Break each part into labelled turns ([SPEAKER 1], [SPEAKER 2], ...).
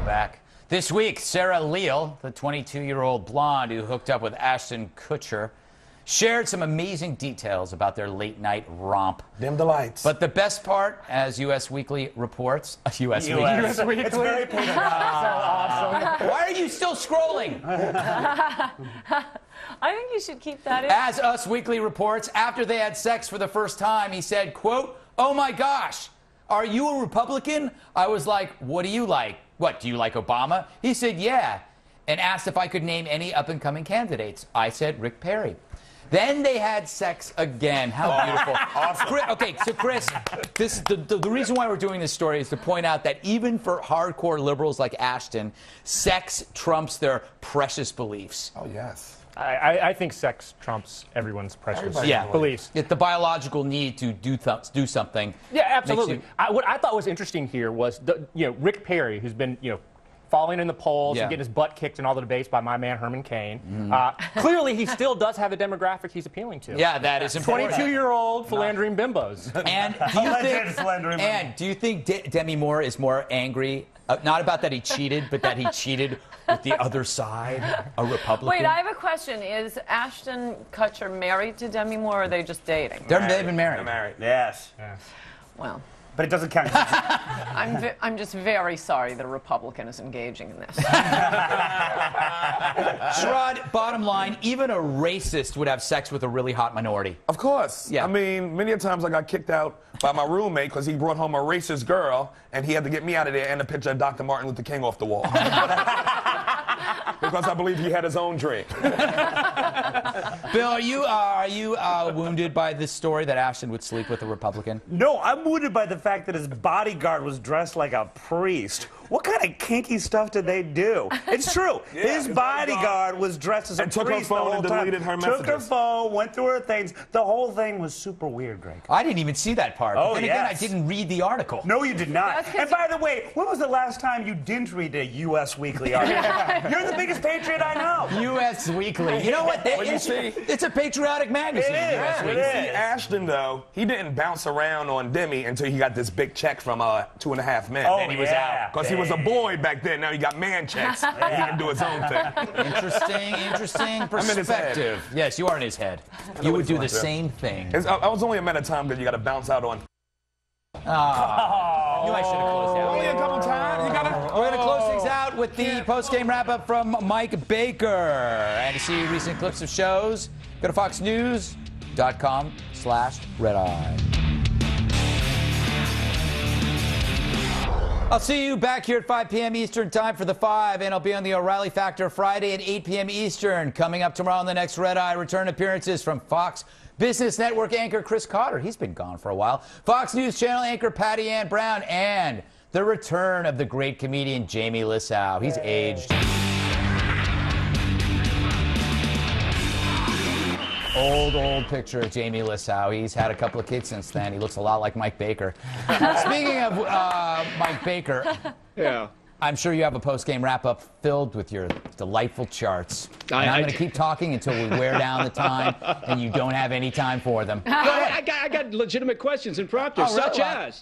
[SPEAKER 1] back. This week, Sarah Leal, the 22-year-old blonde who hooked up with Ashton Kutcher, shared some amazing details about their late-night romp.
[SPEAKER 2] Dim the lights.
[SPEAKER 1] But the best part, as U.S. Weekly reports, US Weekly.
[SPEAKER 3] It's very patriotic. So awesome.
[SPEAKER 1] Why are you still scrolling?
[SPEAKER 4] I think you should keep that in.
[SPEAKER 1] As Us Weekly reports, after they had sex for the first time, he said, quote, "Oh my gosh, are you a Republican?" I was like, "What do you like? What, do you like Obama?" He said, "Yeah," and asked if I could name any up-and-coming candidates. I said, Rick Perry. Then they had sex again. How beautiful. Awesome. Okay, so Chris, the reason why we're doing this story is to point out that even for hardcore liberals like Ashton, sex trumps their precious beliefs.
[SPEAKER 2] Oh, yes.
[SPEAKER 3] I think sex trumps everyone's precious beliefs.
[SPEAKER 1] The biological need to do something.
[SPEAKER 3] Yeah, absolutely. What I thought was interesting here was Rick Perry, who's been falling in the polls and getting his butt kicked in all the debates by my man Herman Cain. Clearly, he still does have a demographic he's appealing to.
[SPEAKER 1] Yeah, that is important.
[SPEAKER 3] 22-year-old philandering bimbos.
[SPEAKER 1] And do you think Demi Moore is more angry, not about that he cheated, but that he cheated with the other side, a Republican?
[SPEAKER 4] Wait, I have a question. Is Ashton Kutcher married to Demi Moore, or are they just dating?
[SPEAKER 1] They've been married.
[SPEAKER 2] They're married.
[SPEAKER 5] Yes.
[SPEAKER 4] Well,
[SPEAKER 5] but it doesn't count.
[SPEAKER 4] I'm just very sorry that a Republican is engaging in this.
[SPEAKER 1] Sherrod, bottom line, even a racist would have sex with a really hot minority.
[SPEAKER 2] Of course.
[SPEAKER 1] Yeah.
[SPEAKER 2] I mean, many a times I got kicked out by my roommate because he brought home a racist girl, and he had to get me out of there and a picture of Dr. Martin Luther King off the wall. Because I believe he had his own drink.
[SPEAKER 1] Bill, are you wounded by this story that Ashton would sleep with a Republican?
[SPEAKER 5] No, I'm wounded by the fact that his bodyguard was dressed like a priest. What kind of kinky stuff did they do? It's true. His bodyguard was dressed as a priest.
[SPEAKER 2] Took her phone and deleted her messages.
[SPEAKER 5] Took her phone, went through her things. The whole thing was super weird, Greg.
[SPEAKER 1] I didn't even see that part.
[SPEAKER 5] Oh,
[SPEAKER 1] but then again, I didn't read the article.
[SPEAKER 5] No, you did not. And by the way, when was the last time you didn't read a U.S. Weekly article? You're the biggest patriot I know.
[SPEAKER 1] U.S. Weekly. You know what? It's a patriotic magazine.
[SPEAKER 5] It is.
[SPEAKER 1] US Weekly.
[SPEAKER 2] You see, Ashton, though, he didn't bounce around on Demi until he got this big check from 2.5 Men.
[SPEAKER 5] Oh,
[SPEAKER 2] Then he was out. Because he was a boy back then. Now he got man checks. He can do his own thing.
[SPEAKER 1] Interesting perspective. Yes, you are in his head. You would do the same thing.
[SPEAKER 2] I was only a matter of time that you got to bounce out on.
[SPEAKER 1] Knew I should have closed out.
[SPEAKER 2] Only a couple times. You gotta.
[SPEAKER 1] We're going to close things out with the post-game wrap-up from Mike Baker. And to see recent clips of shows, go to foxnews.com/redeye. I'll see you back here at 5 p.m. Eastern time for the 5, and I'll be on the O'Reilly Factor Friday at 8 p.m. Eastern. Coming up tomorrow on the next Red Eye, return appearances from Fox Business Network anchor Chris Cotter. He's been gone for a while. Fox News Channel anchor Patty Ann Brown, and the return of the great comedian Jamie Lissow. He's aged. Old picture of Jamie Lissow. He's had a couple of kids since then. He looks a lot like Mike Baker. Speaking of Mike Baker, I'm sure you have a post-game wrap-up filled with your delightful charts. And I'm going to keep talking until we wear down the time and you don't have any time for them.
[SPEAKER 6] I got legitimate questions and prompters, such as,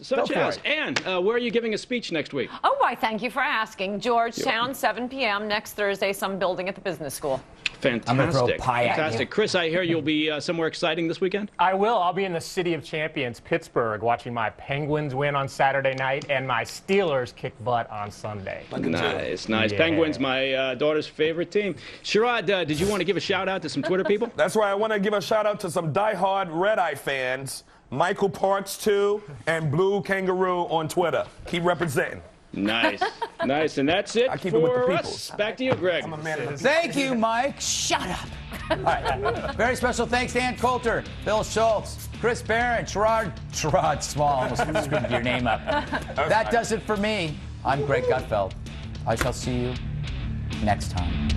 [SPEAKER 6] Ann, where are you giving a speech next week?
[SPEAKER 4] Oh, why, thank you for asking. Georgetown, 7 p.m. next Thursday, some building at the business school.
[SPEAKER 6] Fantastic.
[SPEAKER 1] I'm going to throw a pie at you.
[SPEAKER 6] Fantastic. Chris, I hear you'll be somewhere exciting this weekend?
[SPEAKER 3] I will. I'll be in the city of champions, Pittsburgh, watching my Penguins win on Saturday night and my Steelers kick butt on Sunday.
[SPEAKER 6] Nice. Yeah. Penguins, my daughter's favorite team. Sherrod, did you want to give a shout-out to some Twitter people?
[SPEAKER 2] That's right. I want to give a shout-out to some diehard Red Eye fans, Michael Parks, too, and Blue Kangaroo on Twitter. Keep representing.
[SPEAKER 6] Nice. And that's it for us. Back to you, Greg.
[SPEAKER 1] Thank you, Mike. Shut up. All right. Very special thanks to Ann Coulter, Bill Schultz, Chris Barron, Sherrod Small. Almost screwed your name up. That does it for me. I'm Greg Gutfeld. I shall see you next time.